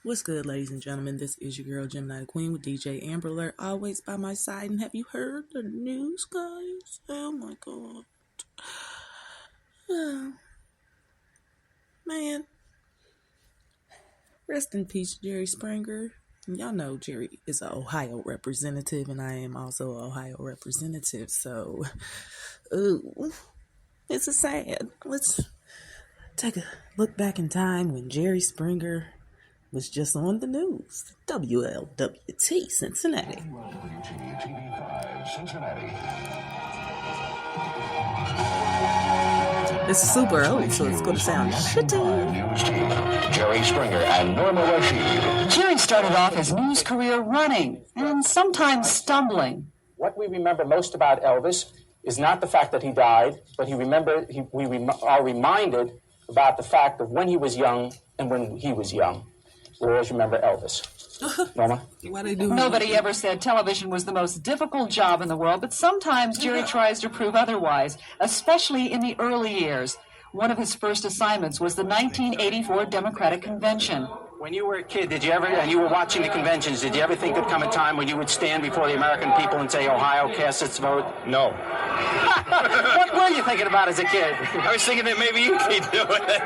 What's good, ladies and gentlemen? This is your girl, Gemini the Queen, with DJ Amber Alert, always by my side. And have you heard the news, guys? Oh my god. Oh, man. Rest in peace, Jerry Springer. Y'all know Jerry is an Ohio representative, and I am also an Ohio representative. So, ooh, it's a sad. Let's take a look back in time when Jerry Springer was just on the news. WLWT Cincinnati. WTTV5 Cincinnati. It's super old, so it's going to sound shitty. News team, Jerry Springer and Norma Rashid. Jerry started off his news career running and sometimes stumbling. What we remember most about Elvis is not the fact that he died, but we are reminded about the fact of when he was young and when he was young. We'll always remember Elvis. Norma? Nobody ever said television was the most difficult job in the world, but sometimes Jerry tries to prove otherwise, especially in the early years. One of his first assignments was the 1984 Democratic Convention. When you were a kid, and you were watching the conventions, did you ever think there'd come a time when you would stand before the American people and say, Ohio cast its vote? No. What were you thinking about as a kid? I was thinking that maybe you could do it.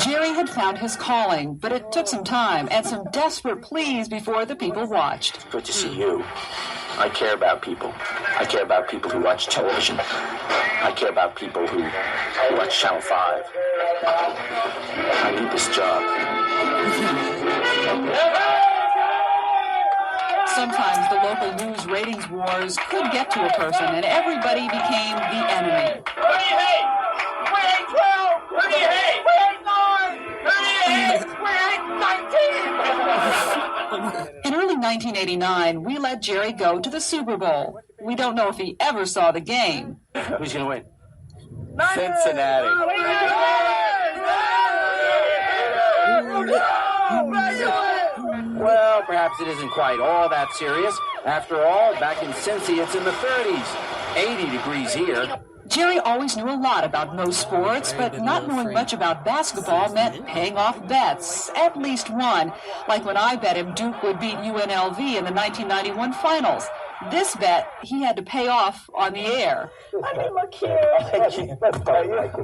Jerry had found his calling, but it took some time and some desperate pleas before the people watched. Good to see you. I care about people. I care about people who watch television. I care about people who watch Channel 5. I need this job. Sometimes the local news ratings wars could get to a person, and everybody became the enemy. What do you hate? We hate 12! What do you hate? We hate 9! We hate 19! In early 1989, we let Jerry go to the Super Bowl. We don't know if he ever saw the game. Who's going to win? Cincinnati. Well, perhaps it isn't quite all that serious. After all, back in Cincy, it's in the 30s. 80 degrees here. Jerry always knew a lot about most sports, but not knowing much about basketball meant paying off bets, at least one, like when I bet him Duke would beat UNLV in the 1991 finals. This bet he had to pay off on the air. I mean, look here.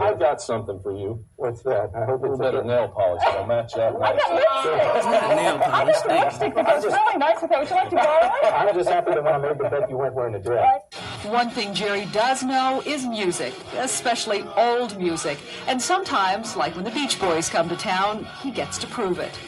I've got something for you. What's that? I hope A little bit of nail polish. It'll match that I nice. got lipstick. I got lipstick that goes really nice with that. Would you like to borrow it? I'm just happy that when I made the bet, you weren't wearing a dress. One thing Jerry does know is music, especially old music. And sometimes, like when the Beach Boys come to town, he gets to prove it.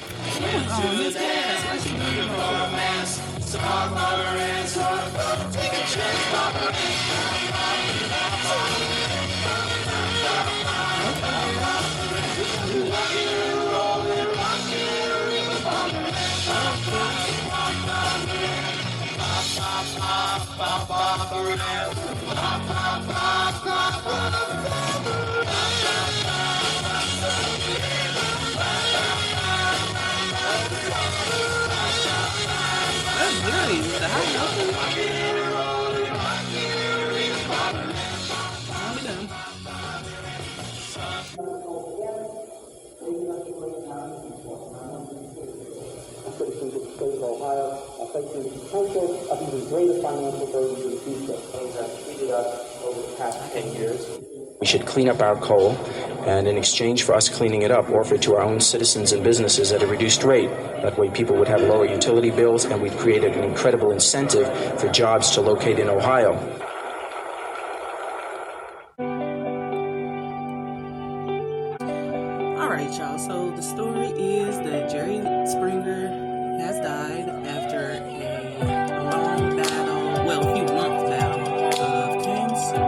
Citizens of the state of Ohio are facing the potential of even greater financial burdens in the future. Things have treated us over the past 10 years. We should clean up our coal, and in exchange for us cleaning it up, offer it to our own citizens and businesses at a reduced rate. That way people would have lower utility bills, and we'd create an incredible incentive for jobs to locate in Ohio. All right, y'all. So the story is that Jerry Springer has died after a long battle, well, a few month battle of cancer.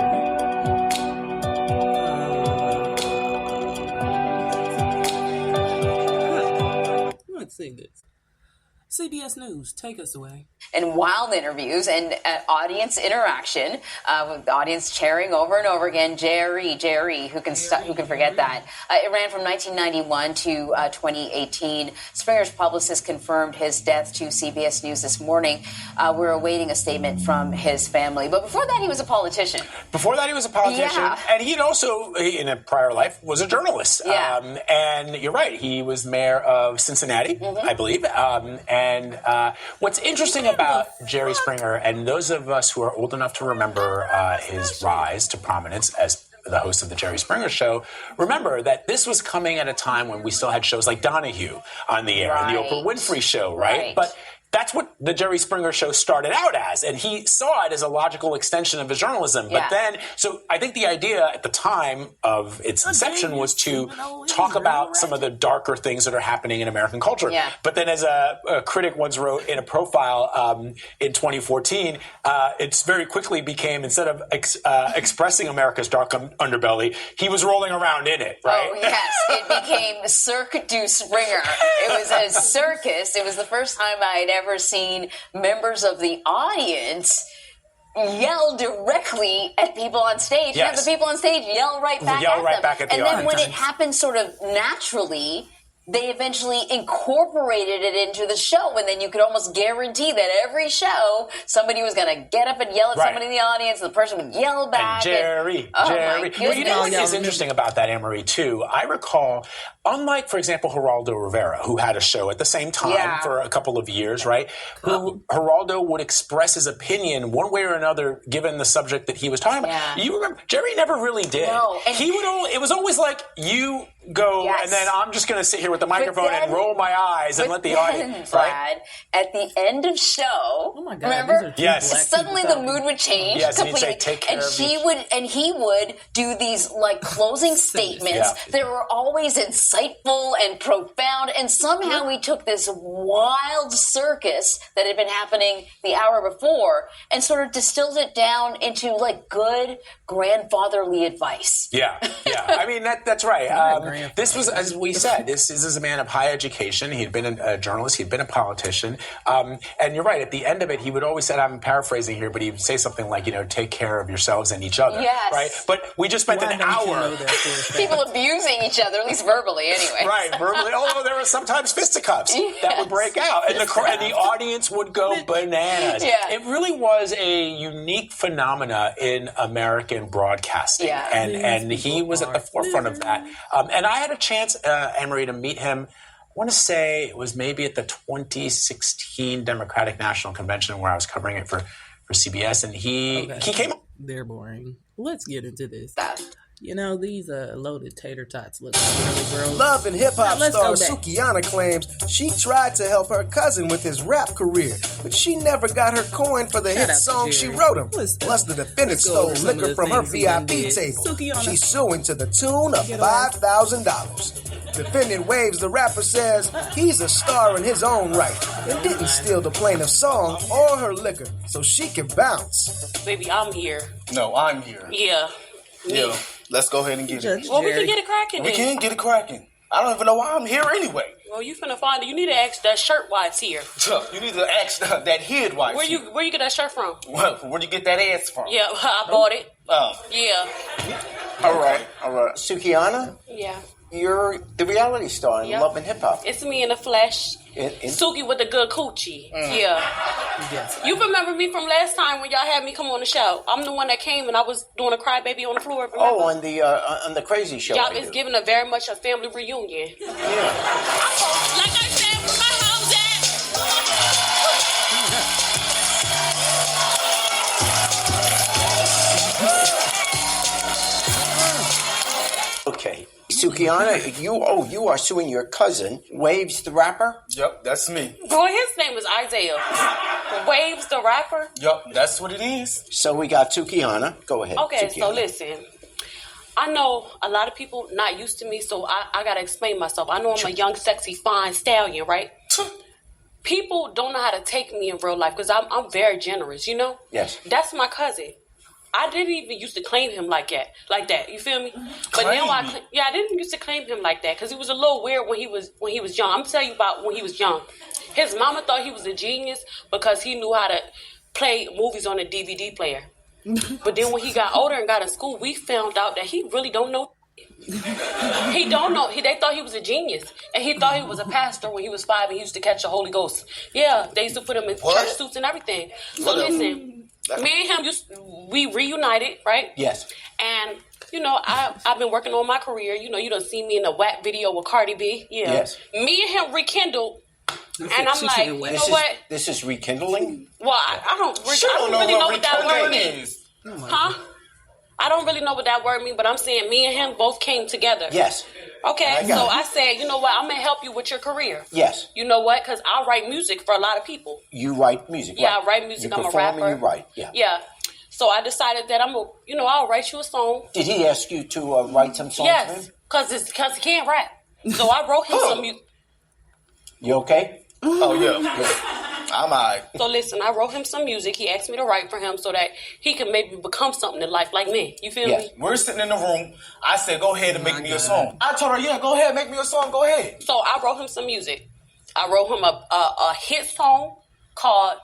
Let's see this. CBS News, take us away. And wild interviews and audience interaction, with the audience cheering over and over again, Jerry, who can forget that? It ran from 1991 to 2018. Springer's publicist confirmed his death to CBS News this morning. We're awaiting a statement from his family. But before that, he was a politician. Yeah. And he'd also, in a prior life, was a journalist. Yeah. And you're right, he was mayor of Cincinnati, I believe. And what's interesting about Jerry Springer, and those of us who are old enough to remember his rise to prominence as the host of the Jerry Springer Show, remember that this was coming at a time when we still had shows like Donahue on the air and the Oprah Winfrey Show, right? But that's what the Jerry Springer Show started out as, and he saw it as a logical extension of his journalism. But then, so I think the idea at the time of its inception was to talk about some of the darker things that are happening in American culture. But then, as a critic once wrote in a profile in 2014, it's very quickly became, instead of expressing America's dark underbelly, he was rolling around in it, right? Oh, yes. It became Cirque du Springer. It was a circus. It was the first time I had ever seen members of the audience yell directly at people on stage. Yes. And have the people on stage yell right back at them. And then when it happened sort of naturally, they eventually incorporated it into the show, and then you could almost guarantee that every show somebody was going to get up and yell at somebody in the audience, and the person would yell back. And Jerry. Well, you know what is interesting about that, Anne-Marie, too? I recall, unlike, for example, Geraldo Rivera, who had a show at the same time for a couple of years, right? Who Geraldo would express his opinion one way or another, given the subject that he was talking about. You remember, Jerry never really did. No. He would only, it was always like, you go, and then I'm just going to sit here with the microphone and roll my eyes and let the audience. Brad, at the end of show, remember? Suddenly the mood would change completely, and he'd say, take care and he would do these like closing statements that were always insightful and profound. And somehow we took this wild circus that had been happening the hour before and sort of distilled it down into like good grandfatherly advice. I mean, that's right. This was, as we said, this is a man of high education. He'd been a journalist. He'd been a politician. And you're right. At the end of it, he would always say, I'm paraphrasing here, but he would say something like, take care of yourselves and each other. Yes. Right? But we just spent an hour. People abusing each other, at least verbally anyway. Right, verbally. Although there were sometimes fisticuffs that would break out. And the audience would go bananas. It really was a unique phenomena in American broadcasting. And he was at the forefront of that. And I had a chance, Anne-Marie, to meet him. I want to say it was maybe at the 2016 Democratic National Convention where I was covering it for CBS, and he came. They're boring. Let's get into this. These loaded tater tots look really gross. Love and hip-hop star Sukihana claims she tried to help her cousin with his rap career, but she never got her coin for the hit song she wrote him. Plus, the defendant stole liquor from her VIP table. She's suing to the tune of $5,000. Defendant Waves, the rapper, says he's a star in his own right and didn't steal the plaintiff's song or her liquor, so she can bounce. Baby, I'm here. No, I'm here. Yeah. Let's go ahead and get it. Well, we can get it cracking. We can get it cracking. I don't even know why I'm here anyway. Well, you finna find it. You need to ask that shirt why it's here. You need to ask that head why it's here. Where you get that shirt from? Where'd you get that ass from? Yeah, I bought it. Oh. Yeah. All right. Sukihana? Yeah. You're the reality star in Love and Hip Hop. It's me in the flesh. Suki with the good coochie. Yeah. Yes. You remember me from last time when y'all had me come on the show? I'm the one that came and I was doing a crybaby on the floor. Remember? Oh, on the crazy show. Y'all is giving a very much a family reunion. Yeah. Like I said, where my house at? Okay. Sukihana, you are suing your cousin, Waves the rapper? Yep, that's me. Boy, his name is Isaiah. Waves the rapper? Yep, that's what it is. So we got Sukihana. Go ahead. Okay, Sukihana. so listen. I know a lot of people not used to me, so I got to explain myself. I know I'm a young, sexy, fine stallion, right? People don't know how to take me in real life because I'm very generous, you know? Yes. That's my cousin. I didn't even used to claim him like that. You feel me? But now I didn't used to claim him like that because it was a little weird when he was young. I'm gonna tell you about when he was young. His mama thought he was a genius because he knew how to play movies on a DVD player. But then when he got older and got in school, we found out that he really don't know. He don't know. They thought he was a genius. And he thought he was a pastor when he was 5 and he used to catch the Holy Ghost. Yeah, they used to put him in church suits and everything. So listen, me and him, we reunited, right? Yes. And, you know, I've been working on my career. You know, you done seen me in the WAP video with Cardi B. Yeah. Yes. Me and him rekindled. And I'm like, you know what? This is rekindling? Well, I don't really know what that word means. Huh? I don't really know what that word means, but I'm saying me and him both came together. Yes. Okay, so I said, you know what? I'm going to help you with your career. Yes. You know what? Because I write music for a lot of people. You write music, Yeah, right. I write music. I'm a perform rapper. And you write, yeah. Yeah. So I decided that I'll write you a song. Did he ask you to write some songs for him? Yes, because he can't rap. So I wrote him some music. You okay? Oh, yeah. I'm all right. So listen, I wrote him some music. He asked me to write for him so that he can maybe become something in life like me. You feel me? We're sitting in the room. I said, go ahead and make me a song. I told her, yeah, go ahead, make me a song. Go ahead. So I wrote him some music. I wrote him a hit song called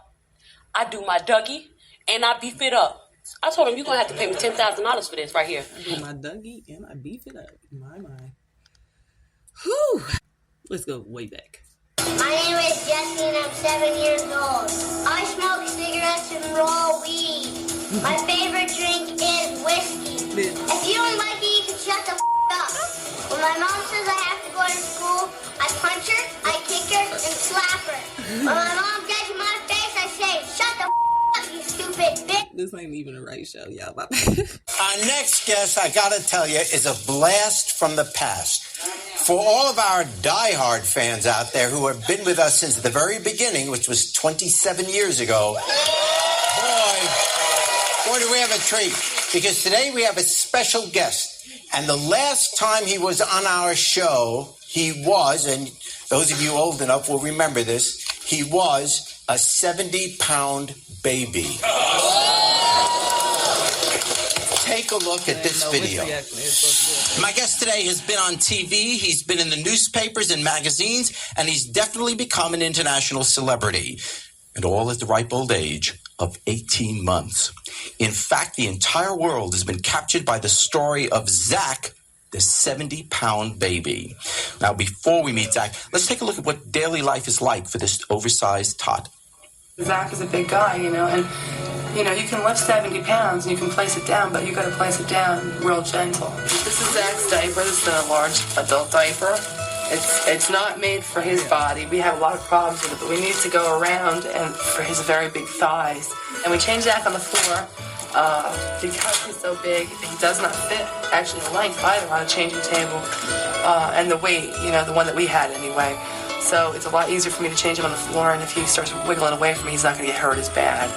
I Do My Dougie and I Beef It Up. I told him, you're going to have to pay me $10,000 for this right here. I do my Dougie and I beef it up. My. Whew. Let's go way back. My name is Jesse and I'm 7 years old. I smoke cigarettes and roll weed. My favorite drink is whiskey. If you don't like it, you can shut the up. When my mom says I have to go to school, I punch her, I kick her, and slap her. When my mom gets in my face, I say, shut the up, you stupid bitch. This ain't even a right show, y'all. Our next guest, I gotta tell you, is a blast from the past. For all of our diehard fans out there who have been with us since the very beginning, which was 27 years ago, boy, do we have a treat. Because today we have a special guest. And the last time he was on our show, he was, and those of you old enough will remember this, he was a 70-pound baby. Take a look at this video. My guest today has been on TV, he's been in the newspapers and magazines, and he's definitely become an international celebrity. And all at the ripe old age of 18 months. In fact, the entire world has been captured by the story of Zach, the 70-pound baby. Now, before we meet Zach, let's take a look at what daily life is like for this oversized tot. Zach is a big guy, you know, and you know, you can lift 70 pounds and you can place it down, but you got to place it down real gentle. This is Zach's diaper. This is a large adult diaper. It's not made for his body. We have a lot of problems with it, but we need to go around and for his very big thighs. And we change Zach on the floor because he's so big. He does not fit actually the length either on a changing table and the weight, you know, the one that we had anyway. So it's a lot easier for me to change him on the floor, and if he starts wiggling away from me, he's not going to get hurt as bad.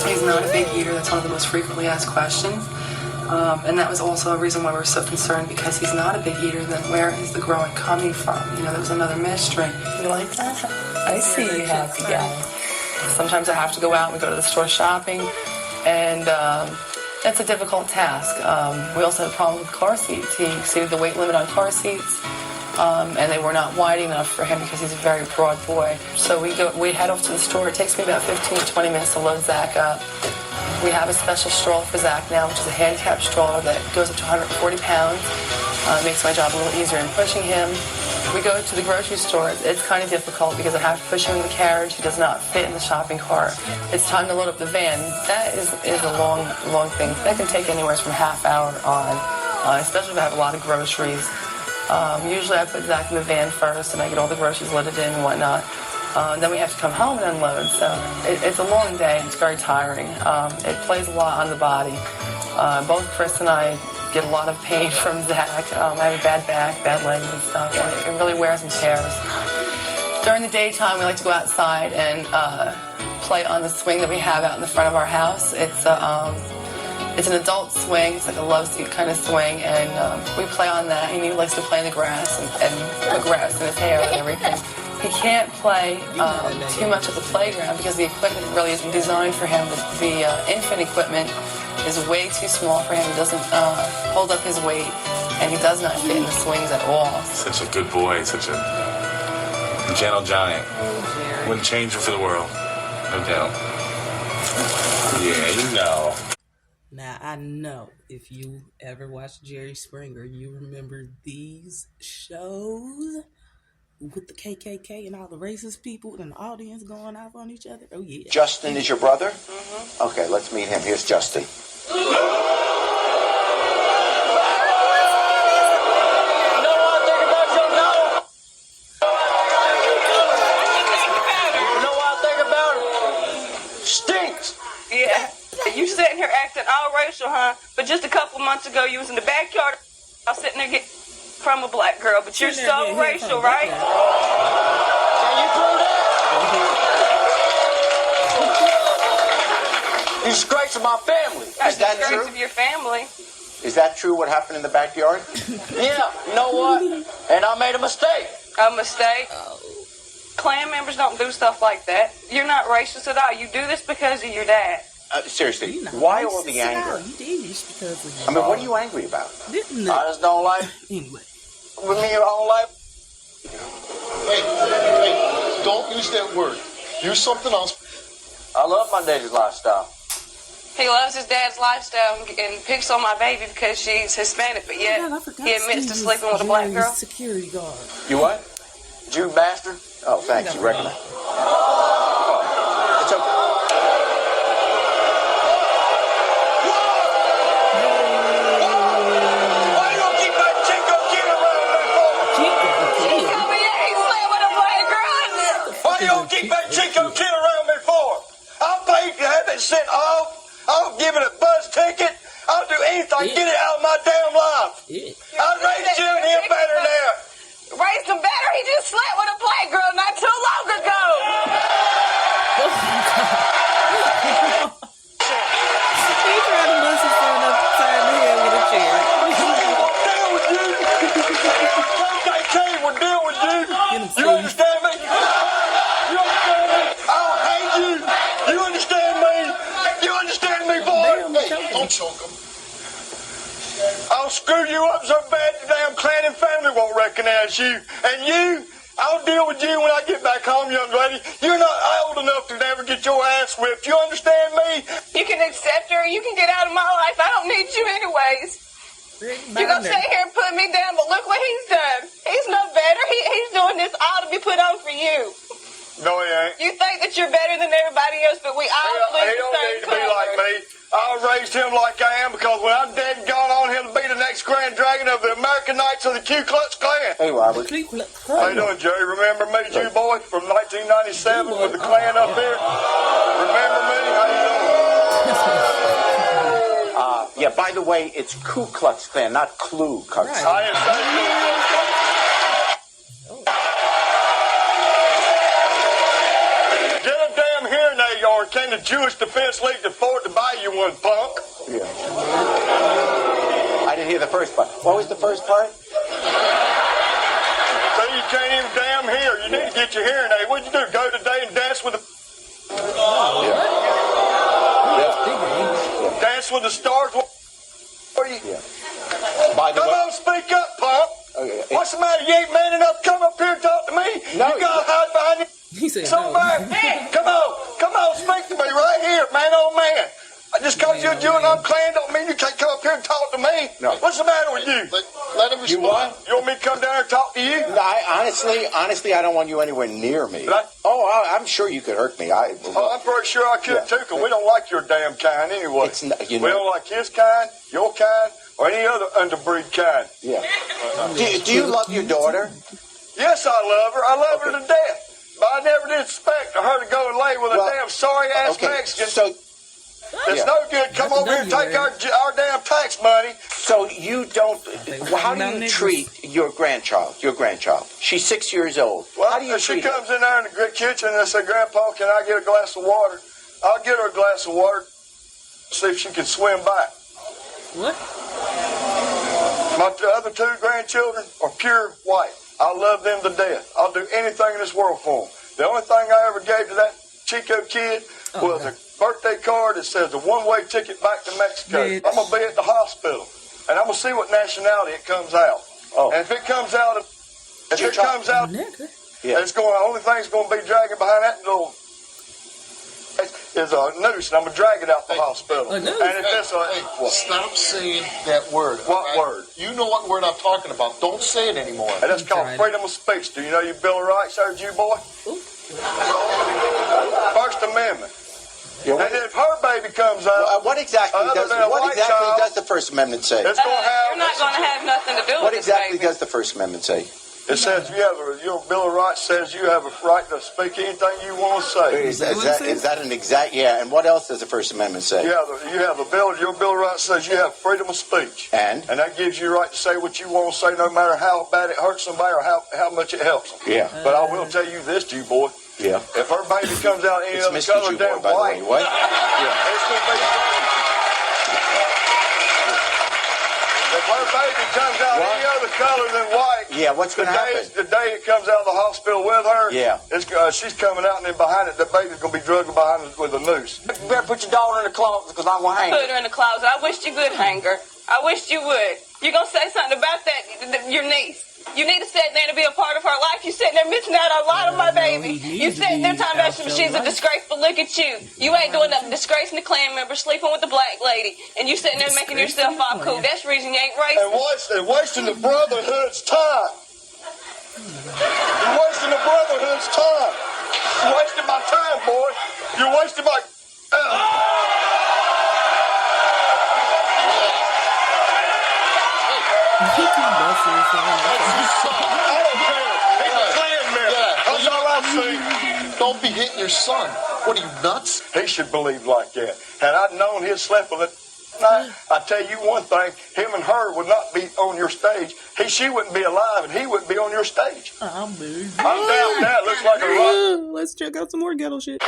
He's not a big eater. That's one of the most frequently asked questions. And that was also a reason why we're so concerned, because he's not a big eater, then where is the growing coming from? You know, that was another mystery. You like that? I see you happy guy. Sometimes I have to go out and we go to the store shopping, and that's a difficult task. We also had a problem with car seats. He exceeded the weight limit on car seats. And they were not wide enough for him because he's a very broad boy. So we head off to the store. It takes me about 15 to 20 minutes to load Zach up. We have a special stroller for Zach now, which is a handicap stroller that goes up to 140 pounds. It makes my job a little easier in pushing him. We go to the grocery store. It's kind of difficult because I have to push him in the carriage. He does not fit in the shopping cart. It's time to load up the van. That is a long thing. That can take anywhere from a half hour on, especially if I have a lot of groceries. Usually I put Zach in the van first and I get all the groceries loaded in and whatnot. Then we have to come home and unload. So it's a long day. It's very tiring. It plays a lot on the body. Both Chris and I get a lot of pain from Zach. I have a bad back, bad legs and stuff. And it really wears and tears. During the daytime, we like to go outside and play on the swing that we have out in the front of our house. It's an adult swing. It's like a love seat kind of swing, and we play on that. He likes to play in the grass and put grass in his hair and everything. He can't play too much at the playground because the equipment really isn't designed for him. The infant equipment is way too small for him. He doesn't hold up his weight, and he does not fit in the swings at all. Such a good boy, such a Gentle Giant. Wouldn't change it for the world. No doubt. Yeah, you know. Now, I know if you ever watched Jerry Springer, you remember these shows with the KKK and all the racist people and the audience going off on each other. Oh, yeah. Justin is your brother? Mm-hmm. Okay, let's meet him. Here's Justin. Yeah, you sitting here acting all racial, huh? But just a couple months ago, you was in the backyard. I was sitting there getting from a black girl, but you're so racial, right? Can you prove that? You disgrace of my family. Is that true? Disgrace of your family. Is that true? What happened in the backyard? Yeah, you know what? And I made a mistake. A mistake? Klan members don't do stuff like that. You're not racist at all. You do this because of your dad. Seriously, why all the anger? I mean, what are you angry about? I just don't like anyway. With me, I don't like. Hey, don't use that word. Use something else. I love my daddy's lifestyle. He loves his dad's lifestyle and picks on my baby because she's Hispanic, but yet he admits to sleeping with a black girl. Security guard. You what? Jew bastard? Oh, thanks. You recognize. Oh, it's okay. Why you gonna keep that Chico kid around me for? Why you gonna keep that Chico kid around me for? I'll pay to have it sent off. I'll give it a bus ticket. I'll do anything to get it out of my damn life. I'd raise you and him better now. Raised him better? He just slept with a black girl not too long ago. He tried to bust his son upside the head with a chair. We'll deal with you. You understand me? You understand me? I don't hate you. You understand me? You understand me, boy? Hey, don't choke him. I'll screw you up so bad the damn clan and family won't recognize you. And you, I'll deal with you when I get back home, young lady. You're not old enough to never get your ass whipped. You understand me? You can accept her. You can get out of my life. I don't need you anyways. You're going to sit here and put me down, but look what he's done. He's no better. He's doing this all to be put on for you. No, he ain't. You think that you're better than everybody else, but we all bleed He the don't same need to be like me. I raised him like I am because when I'm dead and gone on, he'll be the next Grand Dragon of the American Knights of the Ku Klux Klan. Hey, Robert. How you doing, Jerry? Remember me, Jew boy, from 1997 with the Klan up here? Remember me? How you doing? Yeah, by the way, it's Ku Klux Klan, not Klu Klux Klan. I am Get a damn hearing aid, or can the Jewish Defense League afford to buy you one, punk? Yeah. I didn't hear the first part. What was the first part? So you can't even damn hear. You need to get your hearing aid. What'd you do, go today and dance with the... Dance with the stars? What are you... By the Come way... on, speak up, punk. Okay. What's the matter? You ain't man enough to come up here and talk to me? No, you gotta hide behind it. He said Somebody, come on, speak to me right here, man, old man. Just because you're Jew and I'm Klan don't mean you can't come up here and talk to me. No. What's the matter with you? Let him respond. You what? You want me to come down here and talk to you? No, honestly, I don't want you anywhere near me. I'm sure you could hurt me. I'm pretty sure I could too, because we don't like your damn kind anyway. We don't like his kind, your kind, or any other underbreed kind. Yeah. Do you love your daughter? Yes, I love her. I love her to death. But I never did expect her to go and lay with a damn sorry-ass Mexican. So, it's no good. Come over here and take our damn tax money. So you don't... How do you treat your grandchild? She's 6 years old. Well, how do you if she treat her? comes in there in the kitchen and say, Grandpa, can I get a glass of water? I'll get her a glass of water. See if she can swim back. What? My other two grandchildren are pure white. I love them to death. I'll do anything in this world for them. The only thing I ever gave to that Chico kid was a birthday card that says a one-way ticket back to Mexico. I'm going to be at the hospital, and I'm going to see what nationality it comes out. And if it comes out, And it's going. The only thing that's going to be dragging behind that little is a noose, and I'm gonna drag it out the hospital. And if it's stop saying that word. What word? You know what word I'm talking about. Don't say it anymore. And that's called freedom of speech. Do you know your Bill of Rights, there, you boy? First Amendment. Yeah, and if her baby comes out, what exactly does the First Amendment say? It's going to have. You're not going to have nothing to do with What this exactly baby. does the First Amendment say? It says your Bill of Rights says you have a right to speak anything you want to say. Is that an exact? Yeah. And what else does the First Amendment say? You have a bill. Your Bill of Rights says you have freedom of speech, and that gives you the right to say what you want to say, no matter how bad it hurts somebody or how much it helps them. Yeah. But I will tell you this, Jew boy. Yeah. If her baby comes out any It's other Mr. color Jew than boy, by the white, way. What? it's going to be. If her baby comes out any other color than white, what's going to happen? The day it comes out of the hospital with her, she's coming out, and then behind it, the baby's going to be drugged behind it with a noose. You better put your daughter in the closet because I'm going to hang her. Put her in the closet. I wish you would hang her. I wish you would. You're going to say something about that, your niece. You need to sit there to be a part of her life. You sitting there missing out on a lot of my baby. You sitting there talking about she's a disgrace, but look at you. You ain't doing nothing. Disgracing the Klan member, sleeping with the black lady, and you sitting there making yourself all cool. That's the reason you ain't racist. And wasting the brotherhood's time. You're wasting the brotherhood's time. You're wasting my time, boy. You're wasting my... I don't care. He's a Klan member. That's all I'm saying. Don't be hitting your son. What are you, nuts? He should believe like that. Had I known his slip of it, I tell you one thing, him and her would not be on your stage. She wouldn't be alive, and he wouldn't be on your stage. I'm down that. Looks like a rock. Let's check out some more ghetto shit.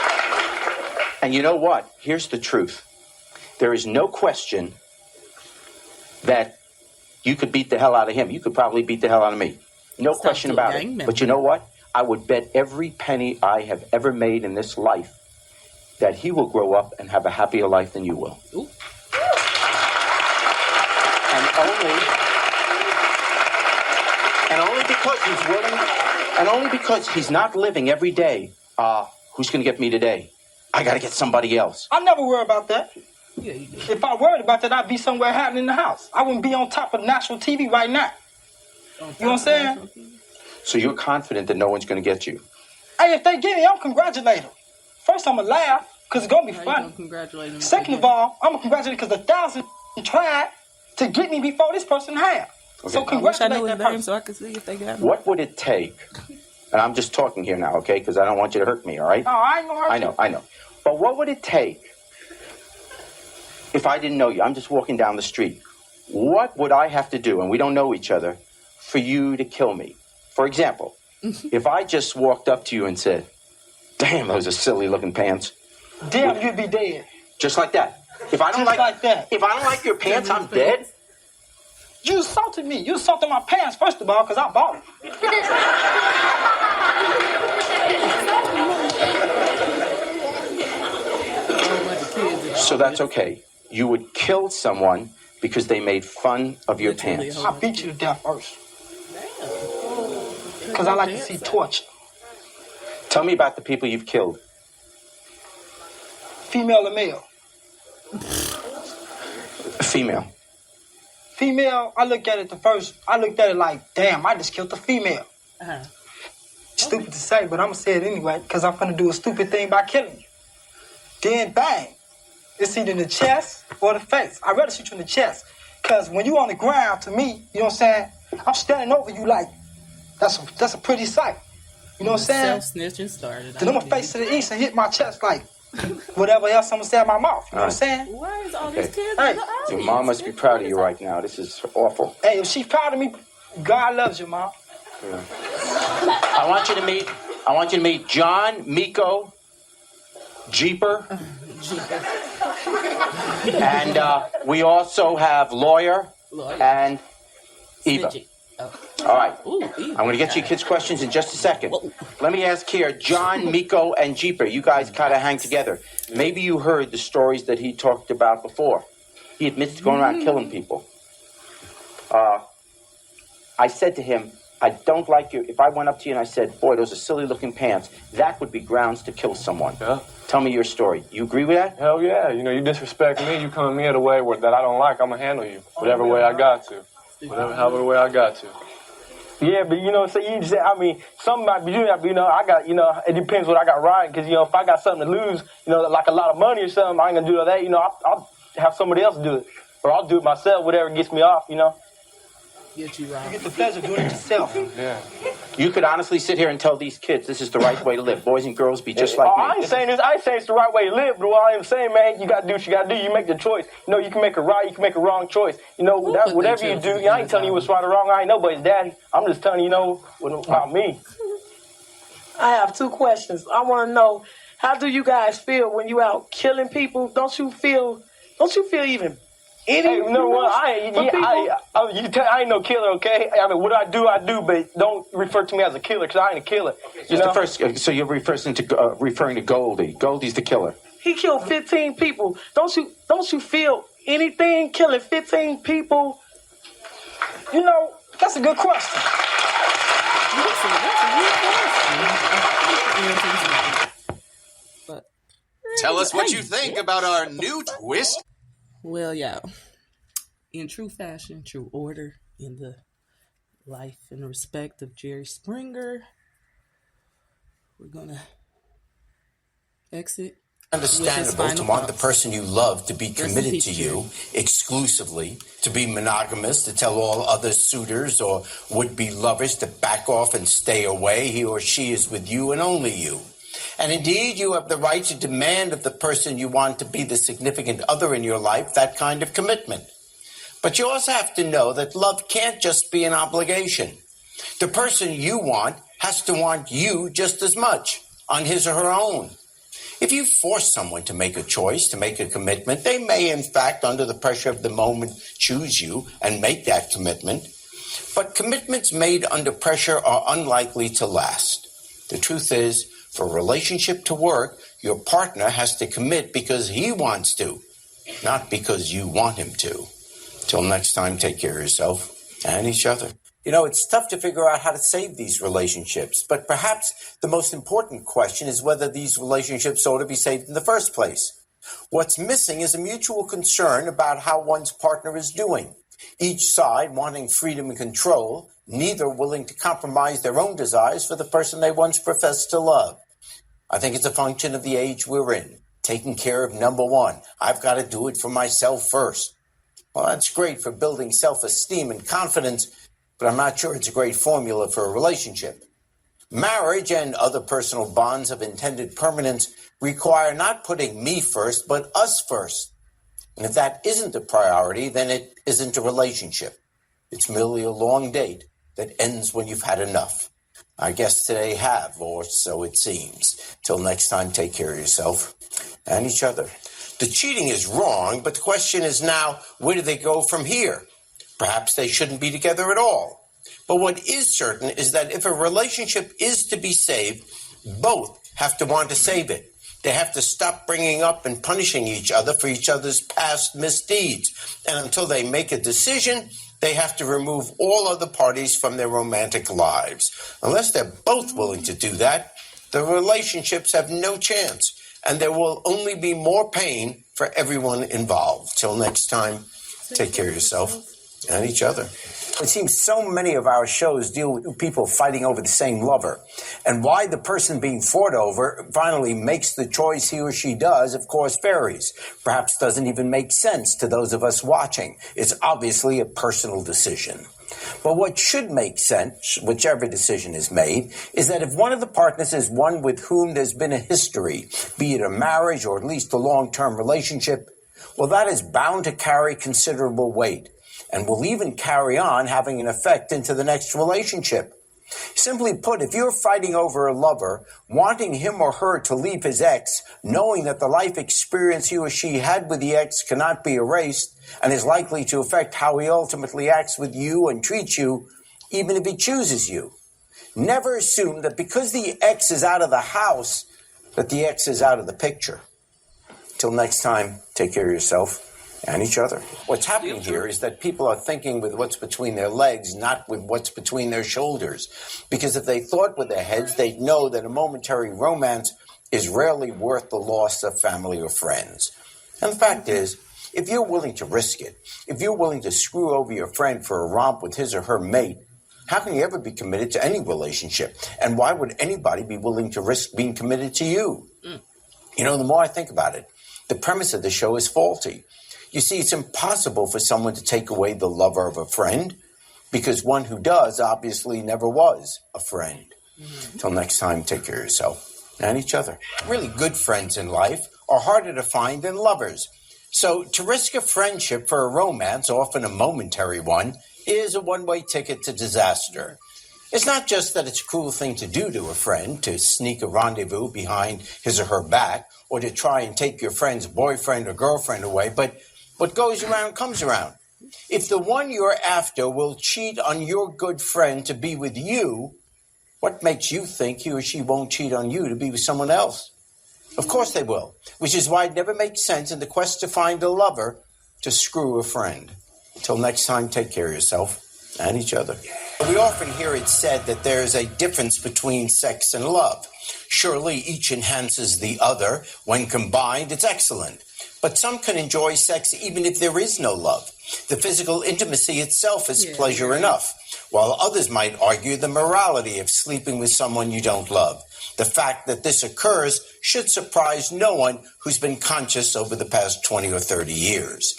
And you know what? Here's the truth. There is no question that you could beat the hell out of him. You could probably beat the hell out of me. No question about it. But you know what? I would bet every penny I have ever made in this life that he will grow up and have a happier life than you will. Ooh. And only because he's willing, and only because he's not living every day. Who's going to get me today? I got to get somebody else. I never worry about that. If I worried about that, I'd be somewhere hiding in the house. I wouldn't be on top of national TV right now. You know what I'm saying? So you're confident that no one's going to get you? Hey, if they get me, I'm congratulating them. First, I'm going to laugh, because it's going to be funny. Second of all, I'm going to congratulate because 1,000 tried to get me before this person had. Okay. So congratulate that person. So I can see if they got me. What would it take? And I'm just talking here now, okay? Because I don't want you to hurt me, all right? No, I ain't going to hurt you. I know. But what would it take if I didn't know you? I'm just walking down the street. What would I have to do, and we don't know each other, for you to kill me? For example, if I just walked up to you and said, damn, those are silly-looking pants. Damn, you'd be dead. Just like that. If I don't like that. If I don't like your pants, I'm dead. You assaulted me. You assaulted my pants, first of all, because I bought them. So that's okay. You would kill someone because they made fun of your pants. I beat you to death first. Because I like to see torture. Tell me about the people you've killed. Female or male? Female. Female, I looked at it I looked at it like, damn, I just killed a female. Stupid to say, but I'm going to say it anyway, because I'm going to do a stupid thing by killing you. Then, bang. It's either in the chest or the face. I'd rather shoot you in the chest. Because when you on the ground, to me, you know what I'm saying? I'm standing over you like, that's a pretty sight. You know what I'm saying? Self-snitching started. Then I'm going to face to the east and hit my chest like whatever else I'm going to say in my mouth. You know what I'm saying? Why is all these kids Hey, in the alley? Your mom must be proud of you right now. This is awful. Hey, if she's proud of me, God loves you, Mom. Yeah. I want you to meet John, Miko, Jeeper. And we also have Lawyer and Eva. All right. I'm going to get you kids' questions in just a second. Let me ask here, John, Miko, and Jeeper, you guys kind of hang together. Maybe you heard the stories that he talked about before. He admits to going around killing people. I said to him, I don't like you. If I went up to you and I said, boy, those are silly-looking pants, that would be grounds to kill someone. Yeah. Tell me your story. You agree with that? Hell yeah. You know, you disrespect me, you come at me in a way that I don't like, I'm going to handle you. Whatever way I got to. However way I got to. Yeah, but you know, so you just, I mean, some might be doing that, but you know, I got, you know, it depends what I got riding, because, you know, if I got something to lose, you know, like a lot of money or something, I ain't gonna do all that, you know, I'll have somebody else do it, or I'll do it myself, whatever gets me off, you know. Get you right. You get the pleasure of doing it yourself. Yeah. You could honestly sit here and tell these kids this is the right way to live. Boys and girls be just like me. I ain't saying it's the right way to live, but what I am saying, man, you got to do what you got to do. You make the choice. You know, you can make a right, you can make a wrong choice. You know, whatever you do, I ain't telling you what's right or wrong. I ain't nobody's daddy. I'm just telling you know, about me. I have 2 questions. I want to know, how do you guys feel when you out killing people? Don't you feel even any? Hey, you know what? I ain't no killer, okay? I mean, what I do, but don't refer to me as a killer, because I ain't a killer. You know? So you're referring to Goldie. Goldie's the killer. He killed 15 people. Don't you feel anything killing 15 people? You know, that's a good question. Tell us what you think about our new twist. Well, yeah, in true fashion, true order, in the life and respect of Jerry Springer, we're gonna exit. Understandable to want the person you love to be committed to you exclusively, to be monogamous, to tell all other suitors or would-be lovers to back off and stay away. He or she is with you and only you. And indeed, you have the right to demand of the person you want to be the significant other in your life that kind of commitment. But you also have to know that love can't just be an obligation. The person you want has to want you just as much on his or her own. If you force someone to make a choice, to make a commitment, they may, in fact, under the pressure of the moment, choose you and make that commitment. But commitments made under pressure are unlikely to last. The truth is, for a relationship to work, your partner has to commit because he wants to, not because you want him to. Till next time, take care of yourself and each other. You know, it's tough to figure out how to save these relationships, but perhaps the most important question is whether these relationships ought to be saved in the first place. What's missing is a mutual concern about how one's partner is doing. Each side wanting freedom and control, neither willing to compromise their own desires for the person they once professed to love. I think it's a function of the age we're in, taking care of number one. I've got to do it for myself first. Well, that's great for building self-esteem and confidence, but I'm not sure it's a great formula for a relationship. Marriage and other personal bonds of intended permanence require not putting me first, but us first. And if that isn't a priority, then it isn't a relationship. It's merely a long date that ends when you've had enough. Our guests today have, or so it seems. Till next time, take care of yourself and each other. The cheating is wrong, but the question is now, where do they go from here? Perhaps they shouldn't be together at all. But what is certain is that if a relationship is to be saved, both have to want to save it. They have to stop bringing up and punishing each other for each other's past misdeeds. And until they make a decision, they have to remove all other parties from their romantic lives. Unless they're both willing to do that, the relationships have no chance, and there will only be more pain for everyone involved. Till next time, take care of yourself and each other. It seems so many of our shows deal with people fighting over the same lover. And why the person being fought over finally makes the choice he or she does, of course, varies. Perhaps doesn't even make sense to those of us watching. It's obviously a personal decision. But what should make sense, whichever decision is made, is that if one of the partners is one with whom there's been a history, be it a marriage or at least a long-term relationship, well, that is bound to carry considerable weight, and will even carry on having an effect into the next relationship. Simply put, if you're fighting over a lover, wanting him or her to leave his ex, knowing that the life experience he or she had with the ex cannot be erased and is likely to affect how he ultimately acts with you and treats you, even if he chooses you, never assume that because the ex is out of the house, that the ex is out of the picture. Till next time, take care of yourself and each other. What's happening here is that people are thinking with what's between their legs, not with what's between their shoulders. Because if they thought with their heads, they'd know that a momentary romance is rarely worth the loss of family or friends. And the fact is, if you're willing to risk it, if you're willing to screw over your friend for a romp with his or her mate, how can you ever be committed to any relationship? And why would anybody be willing to risk being committed to you? You know, the more I think about it, the premise of the show is faulty. You see, it's impossible for someone to take away the lover of a friend because one who does obviously never was a friend. Till next time, take care of yourself and each other. Really good friends in life are harder to find than lovers. So to risk a friendship for a romance, often a momentary one, is a one-way ticket to disaster. It's not just that it's a cruel thing to do to a friend, to sneak a rendezvous behind his or her back, or to try and take your friend's boyfriend or girlfriend away, but what goes around comes around. If the one you're after will cheat on your good friend to be with you, what makes you think he or she won't cheat on you to be with someone else? Of course they will, which is why it never makes sense in the quest to find a lover to screw a friend. Until next time, take care of yourself and each other. We often hear it said that there is a difference between sex and love. Surely each enhances the other. When combined, it's excellent. But some can enjoy sex even if there is no love. The physical intimacy itself is pleasure enough, while others might argue the morality of sleeping with someone you don't love. The fact that this occurs should surprise no one who's been conscious over the past 20 or 30 years.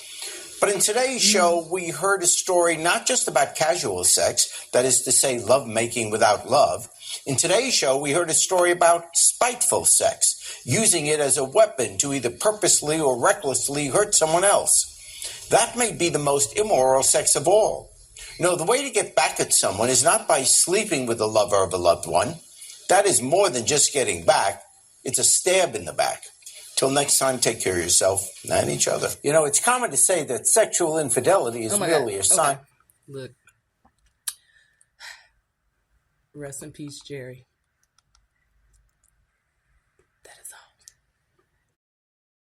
But in today's show, we heard a story not just about casual sex, that is to say, love-making without love. In today's show, we heard a story about spiteful sex, using it as a weapon to either purposely or recklessly hurt someone else. That may be the most immoral sex of all. No, the way to get back at someone is not by sleeping with the lover of a loved one. That is more than just getting back. It's a stab in the back. Till next time, take care of yourself and each other. You know, it's common to say that sexual infidelity is merely a sign. Look. Rest in peace, Jerry.